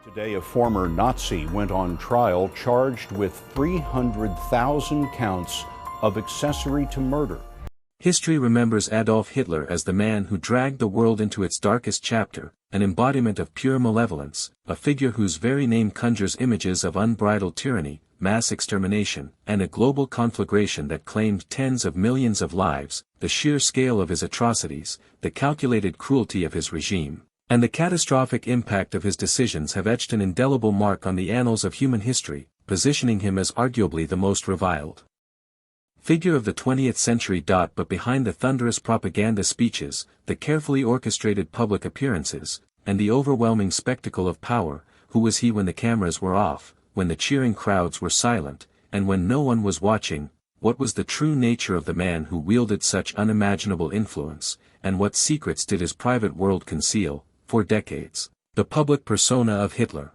Today, a former Nazi went on trial charged with 300,000 counts of accessory to murder. History remembers Adolf Hitler as the man who dragged the world into its darkest chapter, an embodiment of pure malevolence, a figure whose very name conjures images of unbridled tyranny, mass extermination, and a global conflagration that claimed tens of millions of lives. The sheer scale of his atrocities, the calculated cruelty of his regime, and the catastrophic impact of his decisions have etched an indelible mark on the annals of human history, positioning him as arguably the most reviled figure of the 20th century. But behind the thunderous propaganda speeches, the carefully orchestrated public appearances, and the overwhelming spectacle of power, who was he when the cameras were off, when the cheering crowds were silent, and when no one was watching? What was the true nature of the man who wielded such unimaginable influence, and what secrets did his private world conceal? For decades, the public persona of Hitler,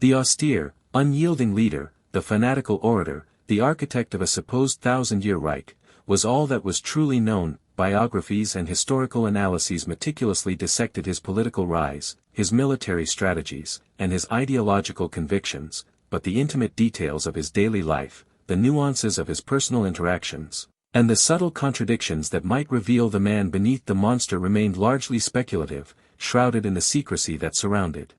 the austere, unyielding leader, the fanatical orator, the architect of a supposed thousand-year Reich, was all that was truly known. Biographies and historical analyses meticulously dissected his political rise, his military strategies, and his ideological convictions, but the intimate details of his daily life, the nuances of his personal interactions, and the subtle contradictions that might reveal the man beneath the monster remained largely speculative, shrouded in the secrecy that surrounded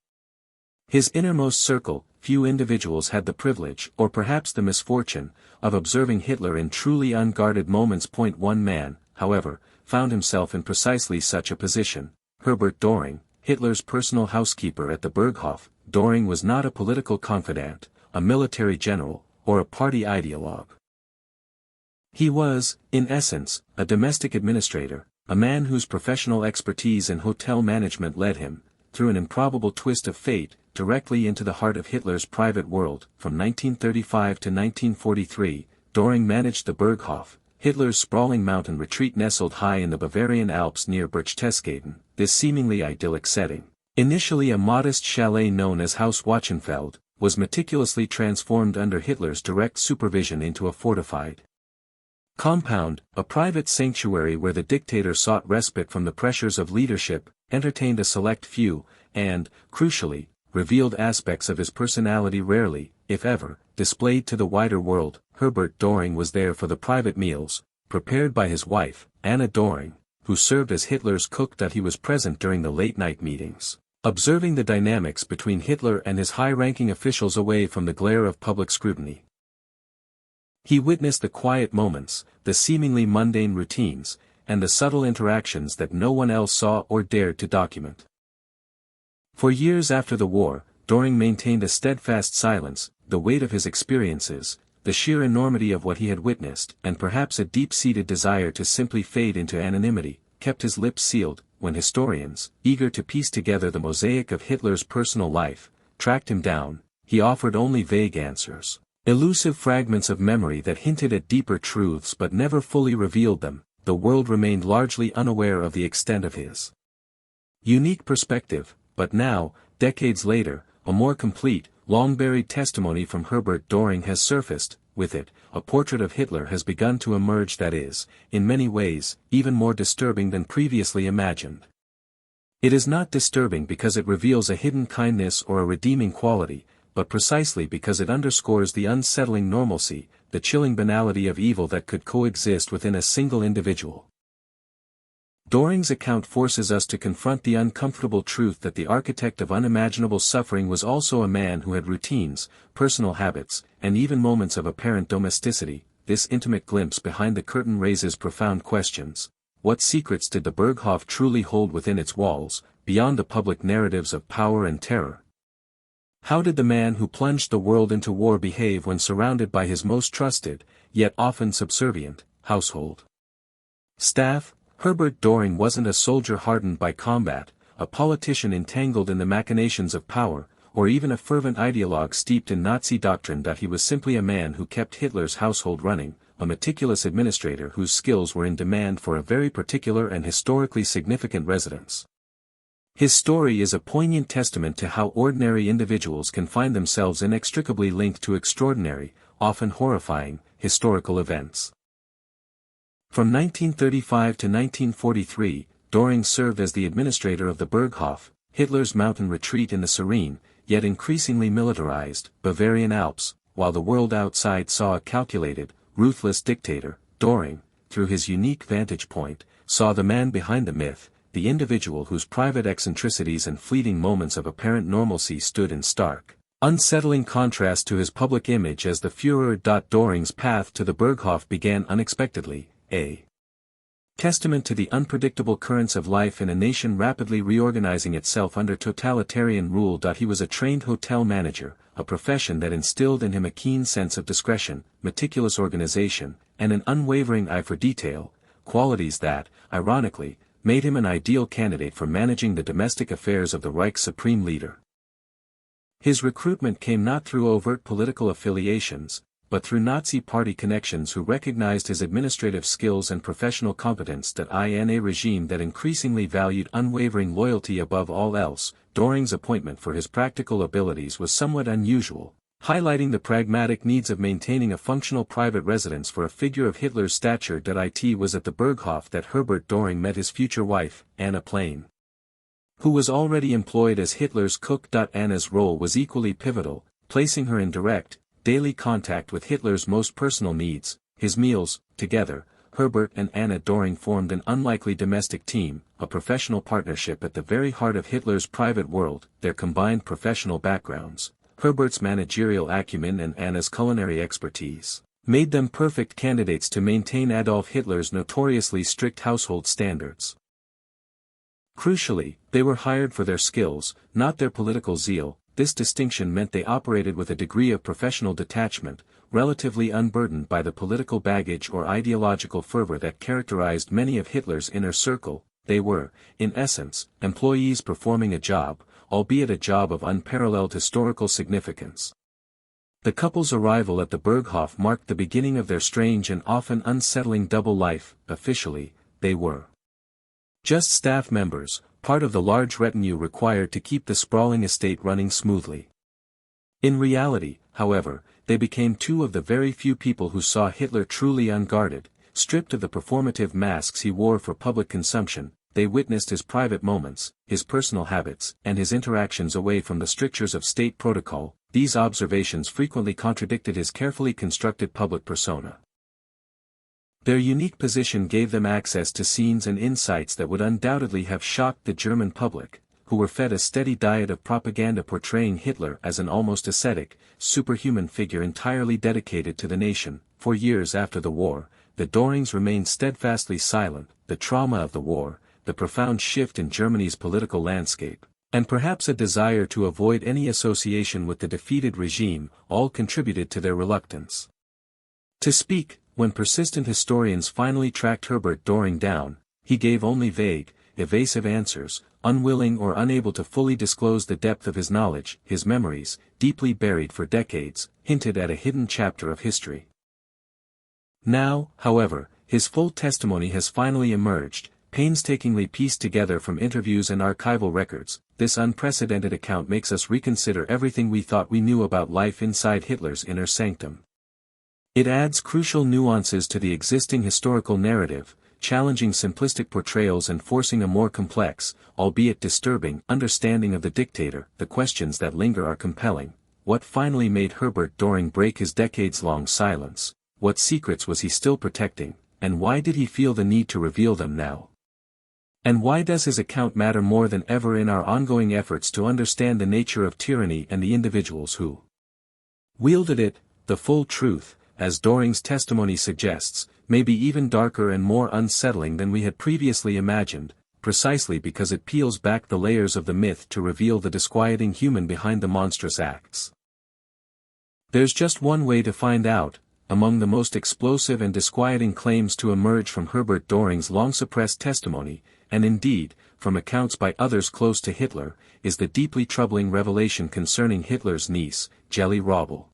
his innermost circle. Few individuals had the privilege, or perhaps the misfortune, of observing Hitler in truly unguarded moments. One man, however, found himself in precisely such a position: Herbert Döhring, Hitler's personal housekeeper at the Berghof. Döhring was not a political confidant, a military general, or a party ideologue. He was, in essence, a domestic administrator, a man whose professional expertise in hotel management led him, through an improbable twist of fate, directly into the heart of Hitler's private world. From 1935 to 1943, Döhring managed the Berghof, Hitler's sprawling mountain retreat nestled high in the Bavarian Alps near Berchtesgaden. This seemingly idyllic setting, initially a modest chalet known as Haus Wachenfeld, was meticulously transformed under Hitler's direct supervision into a fortified compound, a private sanctuary where the dictator sought respite from the pressures of leadership, entertained a select few, and, crucially, revealed aspects of his personality rarely, if ever, displayed to the wider world. Herbert Döhring was there for the private meals, prepared by his wife, Anna Döhring, who served as Hitler's cook. He was present during the late-night meetings, observing the dynamics between Hitler and his high-ranking officials away from the glare of public scrutiny. He witnessed the quiet moments, the seemingly mundane routines, and the subtle interactions that no one else saw or dared to document. For years after the war, Döhring maintained a steadfast silence. The weight of his experiences, the sheer enormity of what he had witnessed, and perhaps a deep-seated desire to simply fade into anonymity, kept his lips sealed. When historians, eager to piece together the mosaic of Hitler's personal life, tracked him down, he offered only vague answers, elusive fragments of memory that hinted at deeper truths but never fully revealed them. The world remained largely unaware of the extent of his unique perspective. But now, decades later, a more complete, long-buried testimony from Herbert Döhring has surfaced. With it, a portrait of Hitler has begun to emerge that is, in many ways, even more disturbing than previously imagined. It is not disturbing because it reveals a hidden kindness or a redeeming quality, but precisely because it underscores the unsettling normalcy, the chilling banality of evil that could coexist within a single individual. Döhring's account forces us to confront the uncomfortable truth that the architect of unimaginable suffering was also a man who had routines, personal habits, and even moments of apparent domesticity. This intimate glimpse behind the curtain raises profound questions. What secrets did the Berghof truly hold within its walls, beyond the public narratives of power and terror? How did the man who plunged the world into war behave when surrounded by his most trusted, yet often subservient, household staff? Herbert Döhring wasn't a soldier hardened by combat, a politician entangled in the machinations of power, or even a fervent ideologue steeped in Nazi doctrine. He was simply a man who kept Hitler's household running, a meticulous administrator whose skills were in demand for a very particular and historically significant residence. His story is a poignant testament to how ordinary individuals can find themselves inextricably linked to extraordinary, often horrifying, historical events. From 1935 to 1943, Döhring served as the administrator of the Berghof, Hitler's mountain retreat in the serene, yet increasingly militarized, Bavarian Alps, while the world outside saw a calculated, ruthless dictator. Döhring, through his unique vantage point, saw the man behind the myth, the individual whose private eccentricities and fleeting moments of apparent normalcy stood in stark, unsettling contrast to his public image as the Führer. Döhring's path to the Berghof began unexpectedly, a testament to the unpredictable currents of life in a nation rapidly reorganizing itself under totalitarian rule. He was a trained hotel manager, a profession that instilled in him a keen sense of discretion, meticulous organization, and an unwavering eye for detail, qualities that, ironically, made him an ideal candidate for managing the domestic affairs of the Reich's supreme leader. His recruitment came not through overt political affiliations, but through Nazi party connections who recognized his administrative skills and professional competence. In a regime that increasingly valued unwavering loyalty above all else, Döhring's appointment for his practical abilities was somewhat unusual, highlighting the pragmatic needs of maintaining a functional private residence for a figure of Hitler's stature. It was at the Berghof that Herbert Döhring met his future wife, Anna Plain, who was already employed as Hitler's cook. Anna's role was equally pivotal, placing her in direct, daily contact with Hitler's most personal needs, his meals. Together, Herbert and Anna Döhring formed an unlikely domestic team, a professional partnership at the very heart of Hitler's private world. Their combined professional backgrounds, Herbert's managerial acumen and Anna's culinary expertise, made them perfect candidates to maintain Adolf Hitler's notoriously strict household standards. Crucially, they were hired for their skills, not their political zeal. This distinction meant they operated with a degree of professional detachment, relatively unburdened by the political baggage or ideological fervor that characterized many of Hitler's inner circle. They were, in essence, employees performing a job, albeit a job of unparalleled historical significance. The couple's arrival at the Berghof marked the beginning of their strange and often unsettling double life. Officially, they were just staff members, part of the large retinue required to keep the sprawling estate running smoothly. In reality, however, they became two of the very few people who saw Hitler truly unguarded, stripped of the performative masks he wore for public consumption. They witnessed his private moments, his personal habits, and his interactions away from the strictures of state protocol. These observations frequently contradicted his carefully constructed public persona. Their unique position gave them access to scenes and insights that would undoubtedly have shocked the German public, who were fed a steady diet of propaganda portraying Hitler as an almost ascetic, superhuman figure entirely dedicated to the nation. For years after the war, the Döhrings remained steadfastly silent. The trauma of the war, the profound shift in Germany's political landscape, and perhaps a desire to avoid any association with the defeated regime, all contributed to their reluctance to speak. When persistent historians finally tracked Herbert Döhring down, he gave only vague, evasive answers, unwilling or unable to fully disclose the depth of his knowledge. His memories, deeply buried for decades, hinted at a hidden chapter of history. Now, however, his full testimony has finally emerged, painstakingly pieced together from interviews and archival records. This unprecedented account makes us reconsider everything we thought we knew about life inside Hitler's inner sanctum. It adds crucial nuances to the existing historical narrative, challenging simplistic portrayals and forcing a more complex, albeit disturbing, understanding of the dictator. The questions that linger are compelling. What finally made Herbert Döhring break his decades-long silence? What secrets was he still protecting, and why did he feel the need to reveal them now? And why does his account matter more than ever in our ongoing efforts to understand the nature of tyranny and the individuals who wielded it? The full truth, as Döhring's testimony suggests, may be even darker and more unsettling than we had previously imagined, precisely because it peels back the layers of the myth to reveal the disquieting human behind the monstrous acts. There's just one way to find out. Among the most explosive and disquieting claims to emerge from Herbert Döhring's long-suppressed testimony, and indeed, from accounts by others close to Hitler, is the deeply troubling revelation concerning Hitler's niece, Jelly Robbel.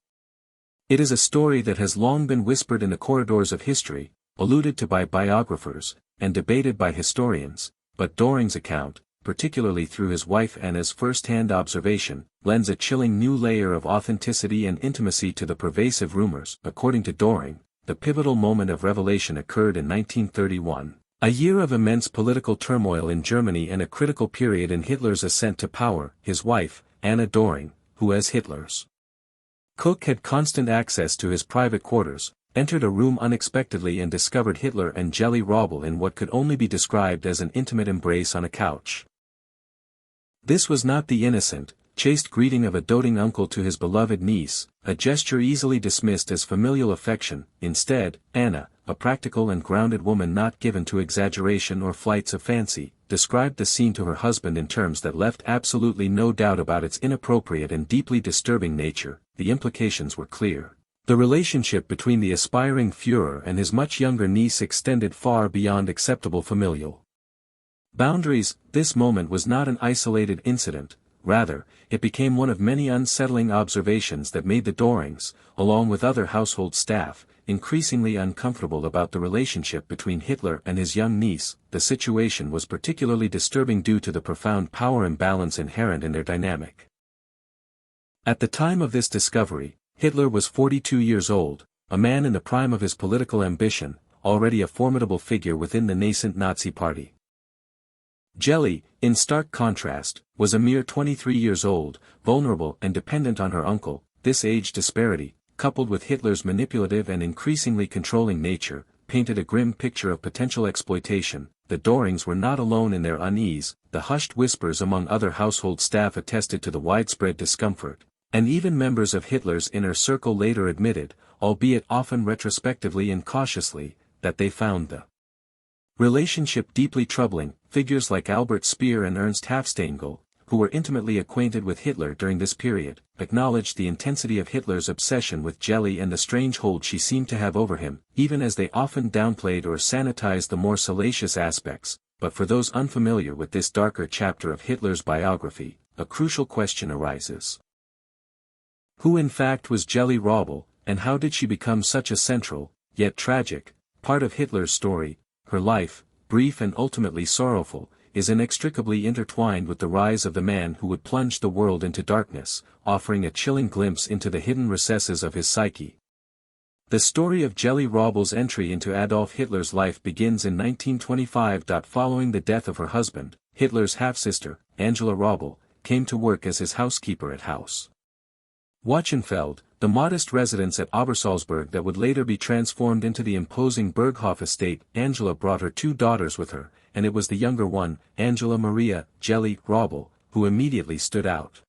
It is a story that has long been whispered in the corridors of history, alluded to by biographers, and debated by historians, but Döhring's account, particularly through his wife Anna's first-hand observation, lends a chilling new layer of authenticity and intimacy to the pervasive rumors. According to Döhring, the pivotal moment of revelation occurred in 1931, A year of immense political turmoil in Germany and a critical period in Hitler's ascent to power. His wife, Anna Döhring, who as Hitler's cook had constant access to his private quarters, entered a room unexpectedly and discovered Hitler and Jelly Robbel in what could only be described as an intimate embrace on a couch. This was not the innocent, chaste greeting of a doting uncle to his beloved niece, a gesture easily dismissed as familial affection. Instead, Anna, a practical and grounded woman not given to exaggeration or flights of fancy, described the scene to her husband in terms that left absolutely no doubt about its inappropriate and deeply disturbing nature. The implications were clear. The relationship between the aspiring Führer and his much younger niece extended far beyond acceptable familial boundaries. This moment was not an isolated incident. Rather, it became one of many unsettling observations that made the Döhrings, along with other household staff, increasingly uncomfortable about the relationship between Hitler and his young niece. The situation was particularly disturbing due to the profound power imbalance inherent in their dynamic. At the time of this discovery, Hitler was 42 years old, a man in the prime of his political ambition, already a formidable figure within the nascent Nazi Party. Jelly, in stark contrast, was a mere 23 years old, vulnerable and dependent on her uncle. This age disparity, coupled with Hitler's manipulative and increasingly controlling nature, painted a grim picture of potential exploitation. The Döhrings were not alone in their unease. The hushed whispers among other household staff attested to the widespread discomfort, and even members of Hitler's inner circle later admitted, albeit often retrospectively and cautiously, that they found the relationship deeply troubling. Figures like Albert Speer and Ernst Hafstengel, who were intimately acquainted with Hitler during this period, acknowledged the intensity of Hitler's obsession with Jelly and the strange hold she seemed to have over him, even as they often downplayed or sanitized the more salacious aspects. But for those unfamiliar with this darker chapter of Hitler's biography, a crucial question arises. Who in fact was Jelly Robbel, and how did she become such a central, yet tragic, part of Hitler's story? Her life, brief and ultimately sorrowful, is inextricably intertwined with the rise of the man who would plunge the world into darkness, offering a chilling glimpse into the hidden recesses of his psyche. The story of Jelly Robbel's entry into Adolf Hitler's life begins in 1925. Following the death of her husband, Hitler's half-sister, Angela Robbel, came to work as his housekeeper at Haus Wachenfeld, the modest residence at Obersalzberg that would later be transformed into the imposing Berghof estate. Angela brought her 2 daughters with her, and it was the younger one, Angela Maria Jelly Robbel, who immediately stood out.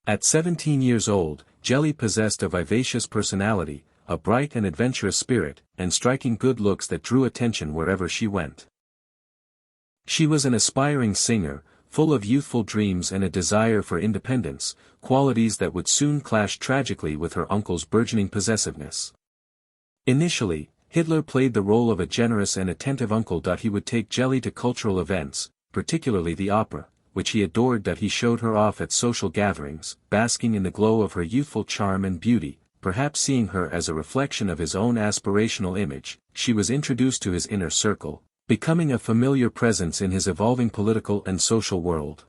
At 17 years old, Jelly possessed a vivacious personality, a bright and adventurous spirit, and striking good looks that drew attention wherever she went. She was an aspiring singer, full of youthful dreams and a desire for independence, qualities that would soon clash tragically with her uncle's burgeoning possessiveness. Initially, Hitler played the role of a generous and attentive uncle. He would take Jelly to cultural events, particularly the opera, which he adored. He showed her off at social gatherings, basking in the glow of her youthful charm and beauty. Perhaps seeing her as a reflection of his own aspirational image, she was introduced to his inner circle, becoming a familiar presence in his evolving political and social world.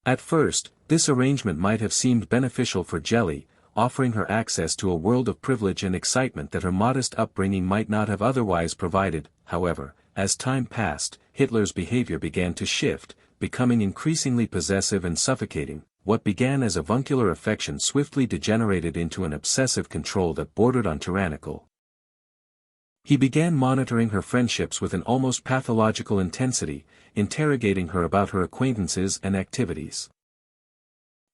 At first, this arrangement might have seemed beneficial for Jelly, offering her access to a world of privilege and excitement that her modest upbringing might not have otherwise provided. However, as time passed, Hitler's behavior began to shift, becoming increasingly possessive and suffocating. What began as avuncular affection swiftly degenerated into an obsessive control that bordered on tyrannical. He began monitoring her friendships with an almost pathological intensity, interrogating her about her acquaintances and activities.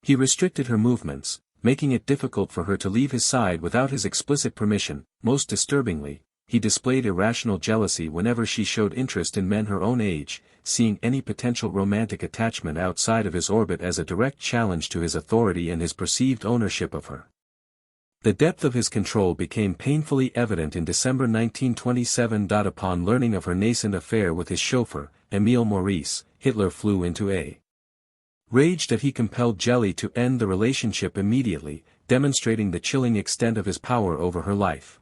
He restricted her movements, making it difficult for her to leave his side without his explicit permission. Most disturbingly, he displayed irrational jealousy whenever she showed interest in men her own age, seeing any potential romantic attachment outside of his orbit as a direct challenge to his authority and his perceived ownership of her. The depth of his control became painfully evident in December 1927. Upon learning of her nascent affair with his chauffeur, Emil Maurice, Hitler flew into a rage that he compelled Jelly to end the relationship immediately, demonstrating the chilling extent of his power over her life.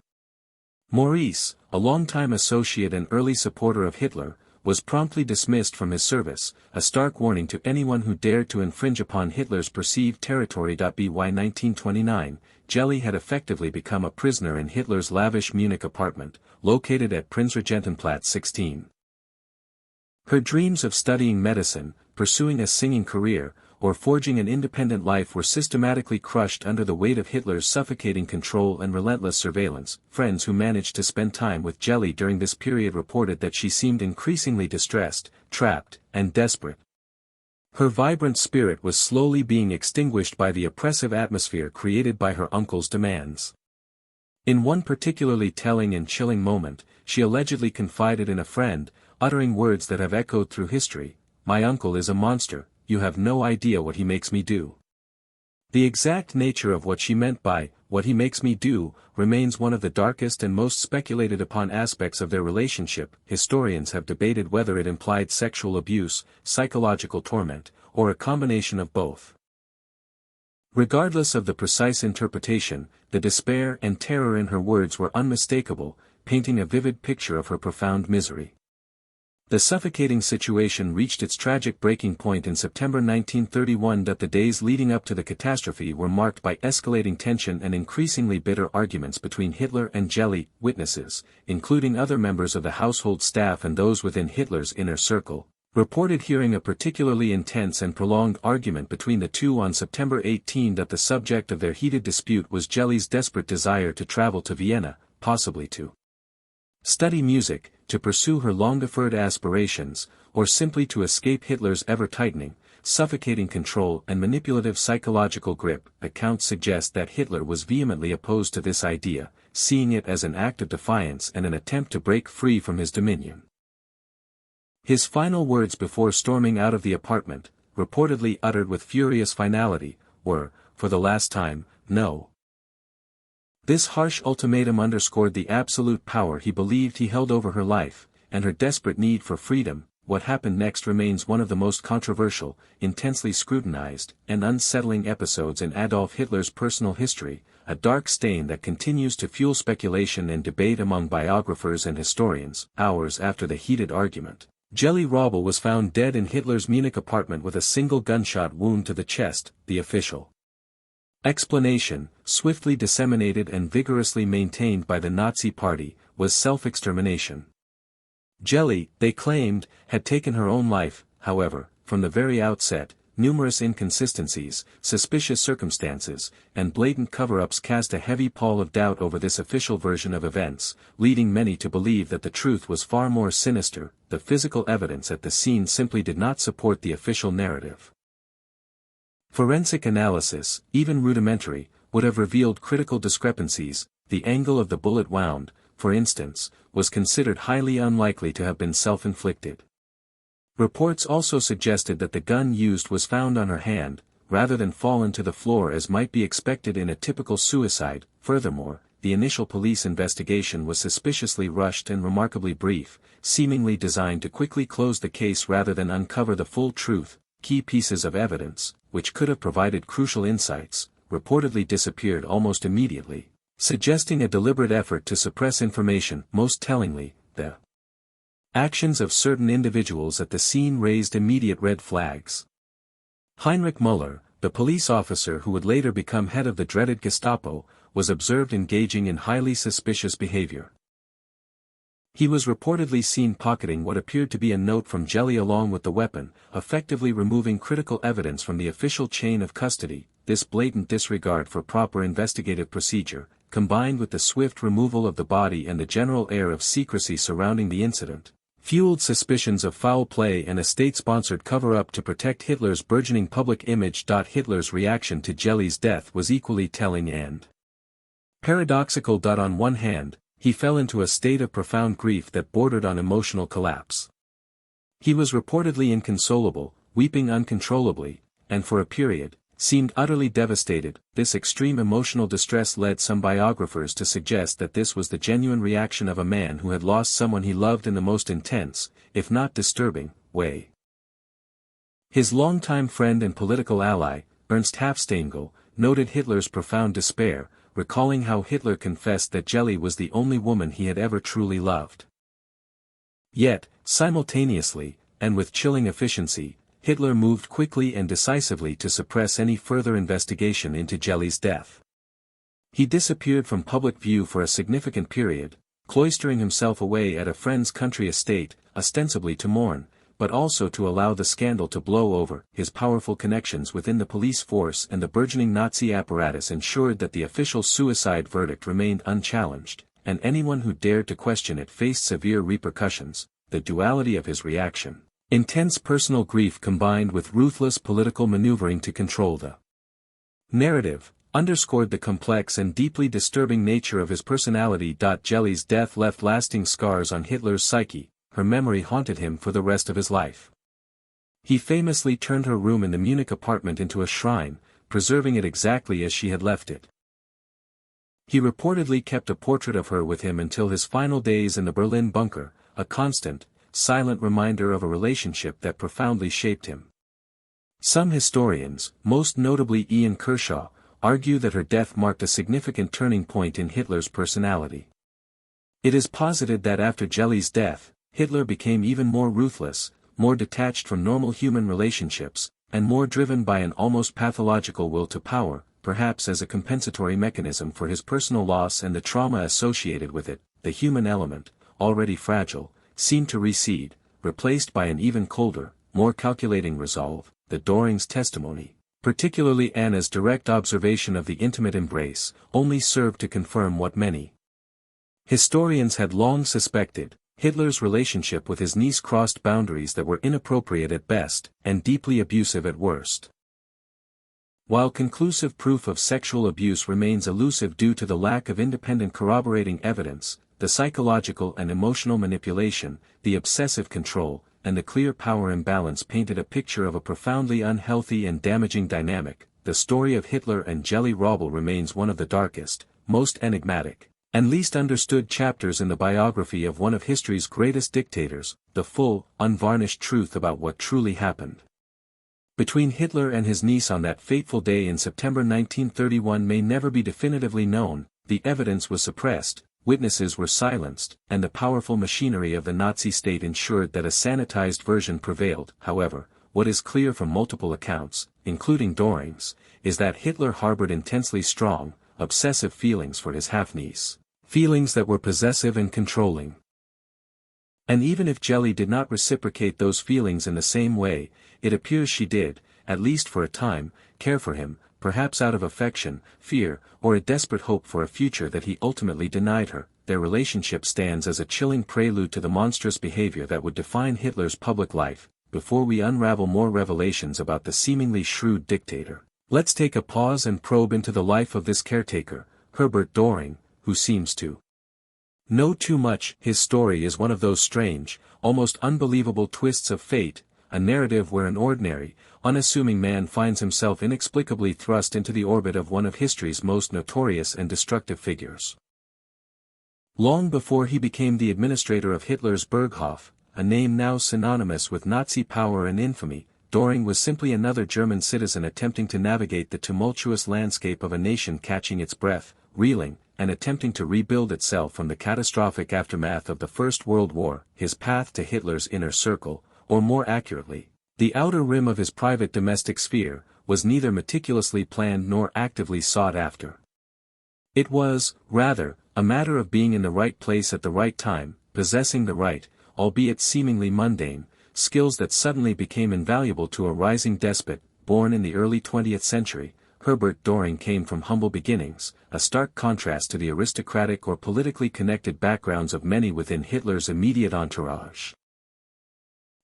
Maurice, a longtime associate and early supporter of Hitler, was promptly dismissed from his service, a stark warning to anyone who dared to infringe upon Hitler's perceived territory. By 1929, Jelly had effectively become a prisoner in Hitler's lavish Munich apartment, located at Prinzregentenplatz 16. Her dreams of studying medicine, pursuing a singing career, or forging an independent life were systematically crushed under the weight of Hitler's suffocating control and relentless surveillance. Friends who managed to spend time with Jelly during this period reported that she seemed increasingly distressed, trapped, and desperate. Her vibrant spirit was slowly being extinguished by the oppressive atmosphere created by her uncle's demands. In one particularly telling and chilling moment, she allegedly confided in a friend, uttering words that have echoed through history, "My uncle is a monster, you have no idea what he makes me do." The exact nature of what she meant by, "what he makes me do," remains one of the darkest and most speculated upon aspects of their relationship. Historians have debated whether it implied sexual abuse, psychological torment, or a combination of both. Regardless of the precise interpretation, the despair and terror in her words were unmistakable, painting a vivid picture of her profound misery. The suffocating situation reached its tragic breaking point in September 1931. The days leading up to the catastrophe were marked by escalating tension and increasingly bitter arguments between Hitler and Jelly. Witnesses, including other members of the household staff and those within Hitler's inner circle, reported hearing a particularly intense and prolonged argument between the two on September 18. The subject of their heated dispute was Jelly's desperate desire to travel to Vienna, possibly to study music, to pursue her long-deferred aspirations, or simply to escape Hitler's ever-tightening, suffocating control and manipulative psychological grip. Accounts suggest that Hitler was vehemently opposed to this idea, seeing it as an act of defiance and an attempt to break free from his dominion. His final words before storming out of the apartment, reportedly uttered with furious finality, were, "For the last time, no." This harsh ultimatum underscored the absolute power he believed he held over her life, and her desperate need for freedom. What happened next remains one of the most controversial, intensely scrutinized, and unsettling episodes in Adolf Hitler's personal history, a dark stain that continues to fuel speculation and debate among biographers and historians. Hours after the heated argument, Jelly Robbel was found dead in Hitler's Munich apartment with a single gunshot wound to the chest. The official explanation, swiftly disseminated and vigorously maintained by the Nazi Party, was self-extermination. Jelly, they claimed, had taken her own life. However, from the very outset, numerous inconsistencies, suspicious circumstances, and blatant cover-ups cast a heavy pall of doubt over this official version of events, leading many to believe that the truth was far more sinister. The physical evidence at the scene simply did not support the official narrative. Forensic analysis, even rudimentary, would have revealed critical discrepancies. The angle of the bullet wound, for instance, was considered highly unlikely to have been self-inflicted. Reports also suggested that the gun used was found on her hand, rather than fallen to the floor as might be expected in a typical suicide. Furthermore, the initial police investigation was suspiciously rushed and remarkably brief, seemingly designed to quickly close the case rather than uncover the full truth. Key pieces of evidence, which could have provided crucial insights, reportedly disappeared almost immediately, suggesting a deliberate effort to suppress information. Most tellingly, the actions of certain individuals at the scene raised immediate red flags. Heinrich Müller, the police officer who would later become head of the dreaded Gestapo, was observed engaging in highly suspicious behavior. He was reportedly seen pocketing what appeared to be a note from Jelly along with the weapon, effectively removing critical evidence from the official chain of custody. This blatant disregard for proper investigative procedure, combined with the swift removal of the body and the general air of secrecy surrounding the incident, fueled suspicions of foul play and a state-sponsored cover-up to protect Hitler's burgeoning public image. Hitler's reaction to Jelly's death was equally telling and paradoxical. On one hand, he fell into a state of profound grief that bordered on emotional collapse. He was reportedly inconsolable, weeping uncontrollably, and for a period, seemed utterly devastated. This extreme emotional distress led some biographers to suggest that this was the genuine reaction of a man who had lost someone he loved in the most intense, if not disturbing, way. His longtime friend and political ally, Ernst Hafstengel, noted Hitler's profound despair, recalling how Hitler confessed that Jelly was the only woman he had ever truly loved. Yet, simultaneously, and with chilling efficiency, Hitler moved quickly and decisively to suppress any further investigation into Jelly's death. He disappeared from public view for a significant period, cloistering himself away at a friend's country estate, ostensibly to mourn, but also to allow the scandal to blow over. His powerful connections within the police force and the burgeoning Nazi apparatus ensured that the official suicide verdict remained unchallenged, and anyone who dared to question it faced severe repercussions. The duality of his reaction, intense personal grief combined with ruthless political maneuvering to control the narrative, underscored the complex and deeply disturbing nature of his personality. Jelly's death left lasting scars on Hitler's psyche. Her memory haunted him for the rest of his life. He famously turned her room in the Munich apartment into a shrine, preserving it exactly as she had left it. He reportedly kept a portrait of her with him until his final days in the Berlin bunker, a constant, silent reminder of a relationship that profoundly shaped him. Some historians, most notably Ian Kershaw, argue that her death marked a significant turning point in Hitler's personality. It is posited that after Jelly's death, Hitler became even more ruthless, more detached from normal human relationships, and more driven by an almost pathological will to power, perhaps as a compensatory mechanism for his personal loss and the trauma associated with it. The human element, already fragile, seemed to recede, replaced by an even colder, more calculating resolve. The Döhring's testimony, particularly Anna's direct observation of the intimate embrace, only served to confirm what many historians had long suspected. Hitler's relationship with his niece crossed boundaries that were inappropriate at best, and deeply abusive at worst. While conclusive proof of sexual abuse remains elusive due to the lack of independent corroborating evidence, the psychological and emotional manipulation, the obsessive control, and the clear power imbalance painted a picture of a profoundly unhealthy and damaging dynamic. The story of Hitler and Jelly Robbel remains one of the darkest, most enigmatic, and least understood chapters in the biography of one of history's greatest dictators, the full, unvarnished truth about what truly happened between Hitler and his niece on that fateful day in September 1931 may never be definitively known. The evidence was suppressed, witnesses were silenced, and the powerful machinery of the Nazi state ensured that a sanitized version prevailed. However, what is clear from multiple accounts, including Döhring's, is that Hitler harbored intensely strong, obsessive feelings for his half-niece. Feelings that were possessive and controlling. And even if Jelly did not reciprocate those feelings in the same way, it appears she did, at least for a time, care for him, perhaps out of affection, fear, or a desperate hope for a future that he ultimately denied her. Their relationship stands as a chilling prelude to the monstrous behavior that would define Hitler's public life. Before we unravel more revelations about the seemingly shrewd dictator, let's take a pause and probe into the life of this caretaker, Herbert Döhring, who seems to know too much. His story is one of those strange, almost unbelievable twists of fate, a narrative where an ordinary, unassuming man finds himself inexplicably thrust into the orbit of one of history's most notorious and destructive figures. Long before he became the administrator of Hitler's Berghof, a name now synonymous with Nazi power and infamy, Döhring was simply another German citizen attempting to navigate the tumultuous landscape of a nation catching its breath, reeling, and attempting to rebuild itself from the catastrophic aftermath of the First World War. His path to Hitler's inner circle, or more accurately, the outer rim of his private domestic sphere, was neither meticulously planned nor actively sought after. It was, rather, a matter of being in the right place at the right time, possessing the right, albeit seemingly mundane, skills that suddenly became invaluable to a rising despot. Born in the early 20th century, Herbert Döhring came from humble beginnings, a stark contrast to the aristocratic or politically connected backgrounds of many within Hitler's immediate entourage.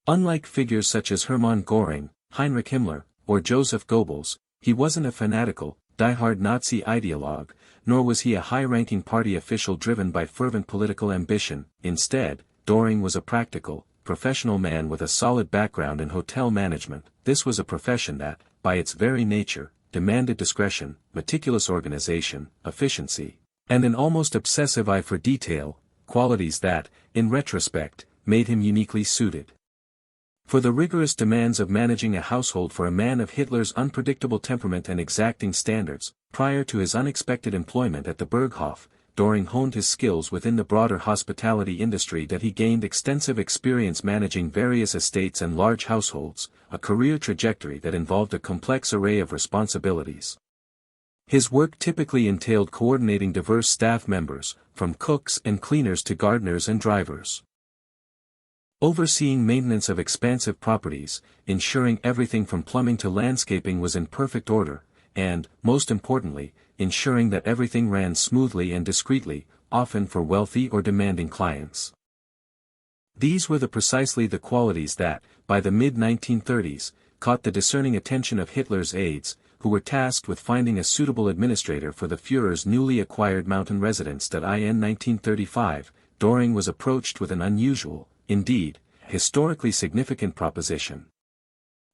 Unlike figures such as Hermann Göring, Heinrich Himmler, or Joseph Goebbels, he wasn't a fanatical, die-hard Nazi ideologue, nor was he a high-ranking party official driven by fervent political ambition. Instead, Döhring was a practical, professional man with a solid background in hotel management. This was a profession that, by its very nature, demanded discretion, meticulous organization, efficiency, and an almost obsessive eye for detail, qualities that, in retrospect, made him uniquely suited for the rigorous demands of managing a household for a man of Hitler's unpredictable temperament and exacting standards. Prior to his unexpected employment at the Berghof, Döhring honed his skills within the broader hospitality industry that he gained extensive experience managing various estates and large households, a career trajectory that involved a complex array of responsibilities. His work typically entailed coordinating diverse staff members, from cooks and cleaners to gardeners and drivers. overseeing maintenance of expansive properties, ensuring everything from plumbing to landscaping was in perfect order, and, most importantly, ensuring that everything ran smoothly and discreetly, often for wealthy or demanding clients. These were precisely the qualities that, by the mid-1930s, caught the discerning attention of Hitler's aides, who were tasked with finding a suitable administrator for the Führer's newly acquired mountain residence. In 1935, Döhring was approached with an unusual, indeed, historically significant proposition.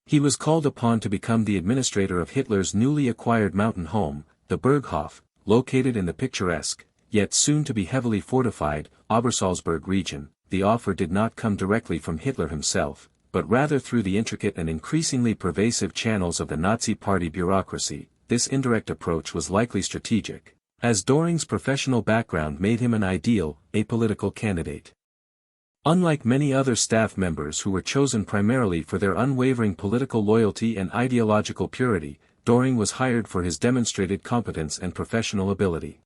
He was called upon to become the administrator of Hitler's newly acquired mountain home, the Berghof, located in the picturesque, yet soon to be heavily fortified, Obersalzberg region. The offer did not come directly from Hitler himself, but rather through the intricate and increasingly pervasive channels of the Nazi Party bureaucracy. This indirect approach was likely strategic, as Döhring's professional background made him an ideal, apolitical candidate. Unlike many other staff members who were chosen primarily for their unwavering political loyalty and ideological purity, Döhring was hired for his demonstrated competence and professional ability.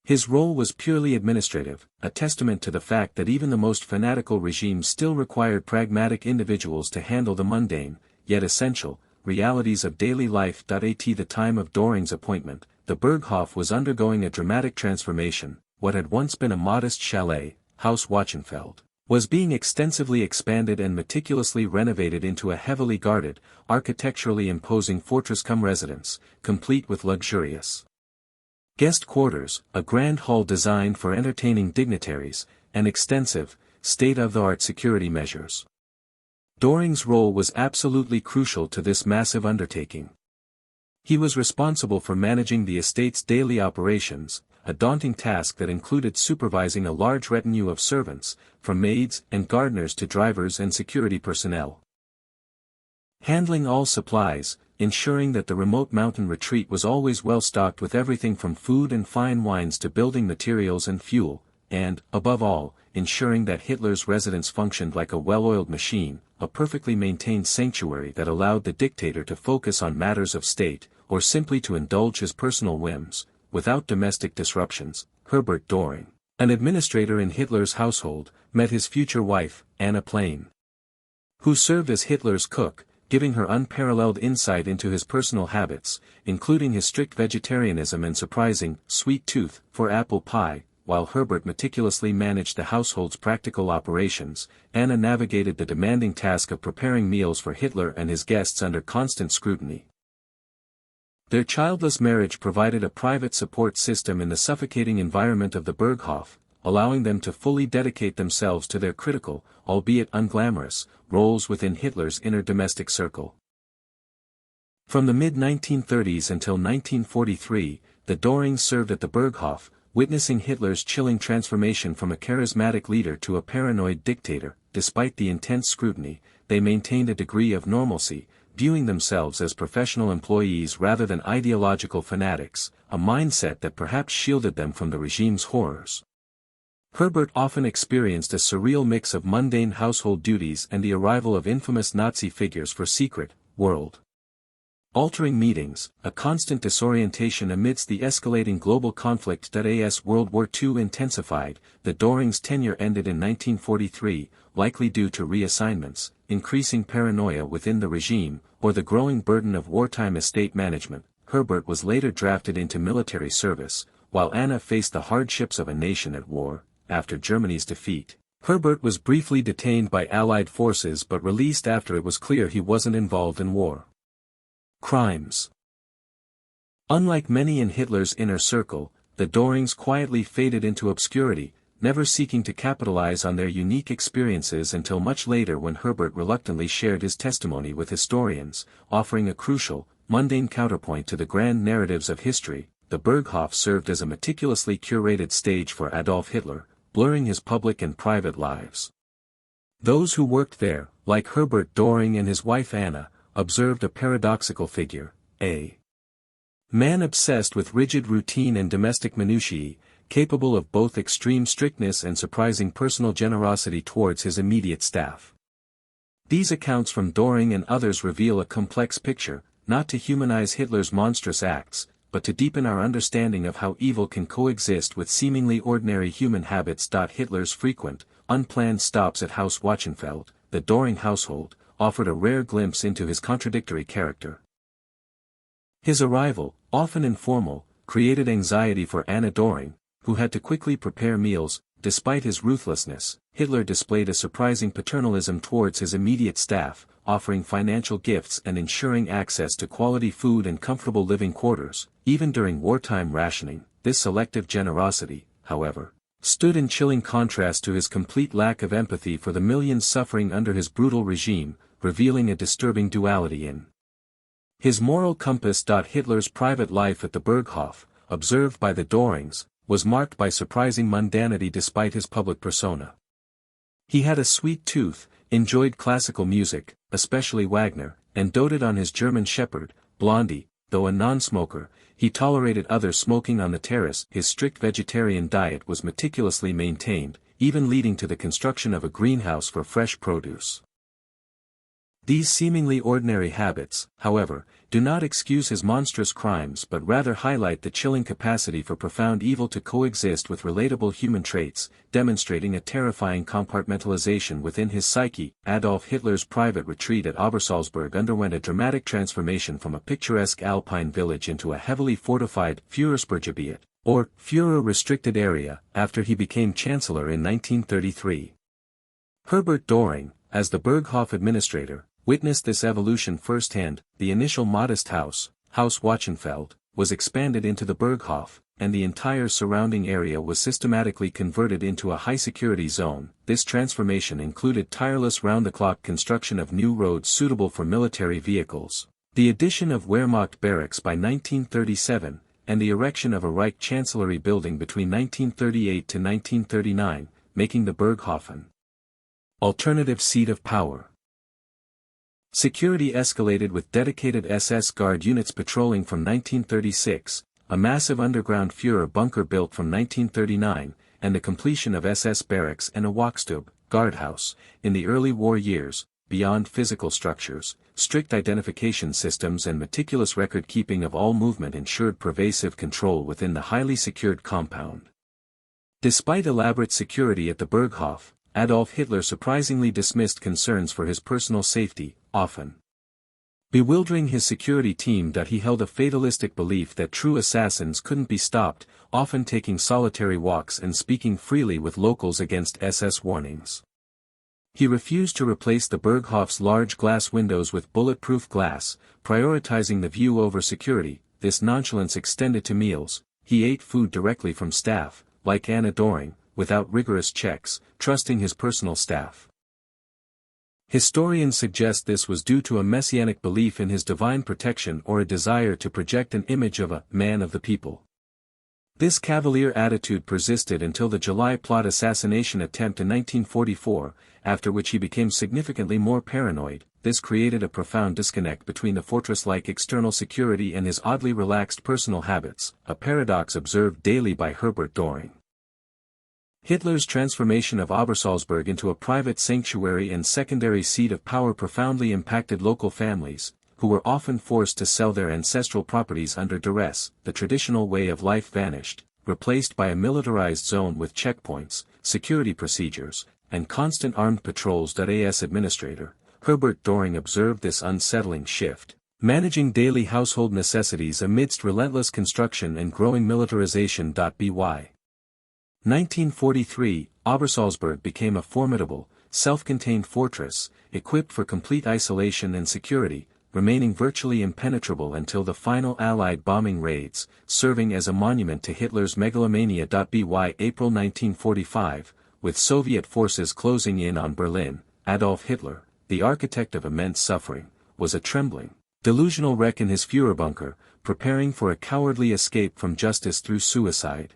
His role was purely administrative, a testament to the fact that even the most fanatical regimes still required pragmatic individuals to handle the mundane, yet essential, realities of daily life. At the time of Döhring's appointment, the Berghof was undergoing a dramatic transformation. What had once been a modest chalet, Haus Wachenfeld, was being extensively expanded and meticulously renovated into a heavily guarded, architecturally imposing fortress-cum residence, complete with luxurious guest quarters, a grand hall designed for entertaining dignitaries, and extensive, state-of-the-art security measures. Döhring's role was absolutely crucial to this massive undertaking. He was responsible for managing the estate's daily operations, a daunting task that included supervising a large retinue of servants, from maids and gardeners to drivers and security personnel. Handling all supplies, ensuring that the remote mountain retreat was always well stocked with everything from food and fine wines to building materials and fuel, and, above all, ensuring that Hitler's residence functioned like a well-oiled machine, a perfectly maintained sanctuary that allowed the dictator to focus on matters of state, or simply to indulge his personal whims, without domestic disruptions. Herbert Döhring, an administrator in Hitler's household, met his future wife, Anna Plain, who served as Hitler's cook, giving her unparalleled insight into his personal habits, including his strict vegetarianism and surprising sweet tooth for apple pie. While Herbert meticulously managed the household's practical operations, Anna navigated the demanding task of preparing meals for Hitler and his guests under constant scrutiny. Their childless marriage provided a private support system in the suffocating environment of the Berghof, allowing them to fully dedicate themselves to their critical, albeit unglamorous, roles within Hitler's inner domestic circle. From the mid-1930s until 1943, the Döhrings served at the Berghof, witnessing Hitler's chilling transformation from a charismatic leader to a paranoid dictator. Despite the intense scrutiny, they maintained a degree of normalcy, viewing themselves as professional employees rather than ideological fanatics, a mindset that perhaps shielded them from the regime's horrors. Herbert often experienced a surreal mix of mundane household duties and the arrival of infamous Nazi figures for secret, world-altering meetings, a constant disorientation amidst the escalating global conflict. As World War II intensified, the Döhrings' tenure ended in 1943, likely due to reassignments, increasing paranoia within the regime, or the growing burden of wartime estate management. Herbert was later drafted into military service, while Anna faced the hardships of a nation at war. After Germany's defeat, Herbert was briefly detained by Allied forces but released after it was clear he wasn't involved in war crimes. Unlike many in Hitler's inner circle, the Döhrings quietly faded into obscurity, never seeking to capitalize on their unique experiences until much later when Herbert reluctantly shared his testimony with historians, offering a crucial, mundane counterpoint to the grand narratives of history. The Berghof served as a meticulously curated stage for Adolf Hitler, blurring his public and private lives. Those who worked there, like Herbert Döhring and his wife Anna, observed a paradoxical figure, a man obsessed with rigid routine and domestic minutiae, capable of both extreme strictness and surprising personal generosity towards his immediate staff. These accounts from Döhring and others reveal a complex picture, not to humanize Hitler's monstrous acts, but to deepen our understanding of how evil can coexist with seemingly ordinary human habits. Hitler's frequent, unplanned stops at Haus Wachenfeld, the Döhring household, offered a rare glimpse into his contradictory character. His arrival, often informal, created anxiety for Anna Döhring, who had to quickly prepare meals. Despite his ruthlessness, Hitler displayed a surprising paternalism towards his immediate staff, offering financial gifts and ensuring access to quality food and comfortable living quarters, even during wartime rationing. This selective generosity, however, stood in chilling contrast to his complete lack of empathy for the millions suffering under his brutal regime, revealing a disturbing duality in his moral compass. Hitler's private life at the Berghof, observed by the Döhrings, was marked by surprising mundanity despite his public persona. He had a sweet tooth, enjoyed classical music, especially Wagner, and doted on his German shepherd, Blondie. Though a non-smoker, he tolerated others smoking on the terrace. His strict vegetarian diet was meticulously maintained, even leading to the construction of a greenhouse for fresh produce. These seemingly ordinary habits, however, do not excuse his monstrous crimes but rather highlight the chilling capacity for profound evil to coexist with relatable human traits, demonstrating a terrifying compartmentalization within his psyche. Adolf Hitler's private retreat at Obersalzberg underwent a dramatic transformation from a picturesque alpine village into a heavily fortified Führersperrgebiet, or Führer-restricted area, after he became chancellor in 1933. Herbert Döhring, as the Berghof administrator, witnessed this evolution firsthand. The initial modest house, Haus Wachenfeld, was expanded into the Berghof, and the entire surrounding area was systematically converted into a high-security zone. This transformation included tireless round-the-clock construction of new roads suitable for military vehicles, the addition of Wehrmacht barracks by 1937, and the erection of a Reich Chancellery building between 1938 to 1939, making the Berghof an alternative seat of power. Security escalated with dedicated SS Guard units patrolling from 1936, a massive underground Führer bunker built from 1939, and the completion of SS barracks and a Wachstube, guardhouse, in the early war years. Beyond physical structures, strict identification systems and meticulous record-keeping of all movement ensured pervasive control within the highly secured compound. Despite elaborate security at the Berghof, Adolf Hitler surprisingly dismissed concerns for his personal safety, often bewildering his security team. He held a fatalistic belief that true assassins couldn't be stopped, often taking solitary walks and speaking freely with locals against SS warnings. He refused to replace the Berghof's large glass windows with bulletproof glass, prioritizing the view over security. This nonchalance extended to meals. He ate food directly from staff, like Anna Döhring, without rigorous checks, trusting his personal staff. Historians suggest this was due to a messianic belief in his divine protection or a desire to project an image of a man of the people. This cavalier attitude persisted until the July plot assassination attempt in 1944, after which he became significantly more paranoid. This created a profound disconnect between the fortress-like external security and his oddly relaxed personal habits, a paradox observed daily by Herbert Döhring. Hitler's transformation of Obersalzberg into a private sanctuary and secondary seat of power profoundly impacted local families, who were often forced to sell their ancestral properties under duress. The traditional way of life vanished, replaced by a militarized zone with checkpoints, security procedures, and constant armed patrols. As administrator, Herbert Döhring observed this unsettling shift, managing daily household necessities amidst relentless construction and growing militarization. By 1943, Obersalzberg became a formidable, self-contained fortress, equipped for complete isolation and security, remaining virtually impenetrable until the final Allied bombing raids, serving as a monument to Hitler's megalomania. By April 1945, with Soviet forces closing in on Berlin, Adolf Hitler, the architect of immense suffering, was a trembling, delusional wreck in his Führerbunker, preparing for a cowardly escape from justice through suicide.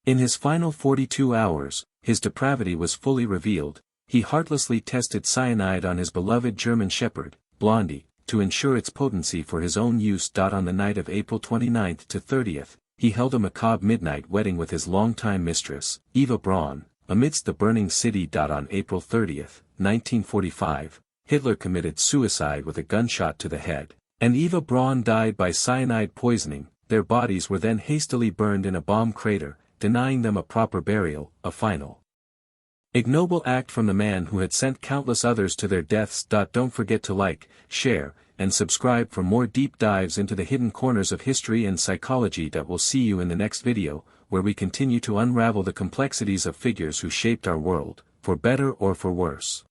In his final 42 hours, his depravity was fully revealed. He heartlessly tested cyanide on his beloved German shepherd, Blondie, to ensure its potency for his own use. On the night of April 29 to 30th, he held a macabre midnight wedding with his longtime mistress, Eva Braun, amidst the burning city. On April 30, 1945, Hitler committed suicide with a gunshot to the head, And Eva Braun died by cyanide poisoning. Their bodies were then hastily burned in a bomb crater, denying them a proper burial, a final ignoble act from the man who had sent countless others to their deaths. Don't forget to like, share, and subscribe for more deep dives into the hidden corners of history and psychology. We'll see you in the next video, where we continue to unravel the complexities of figures who shaped our world, for better or for worse.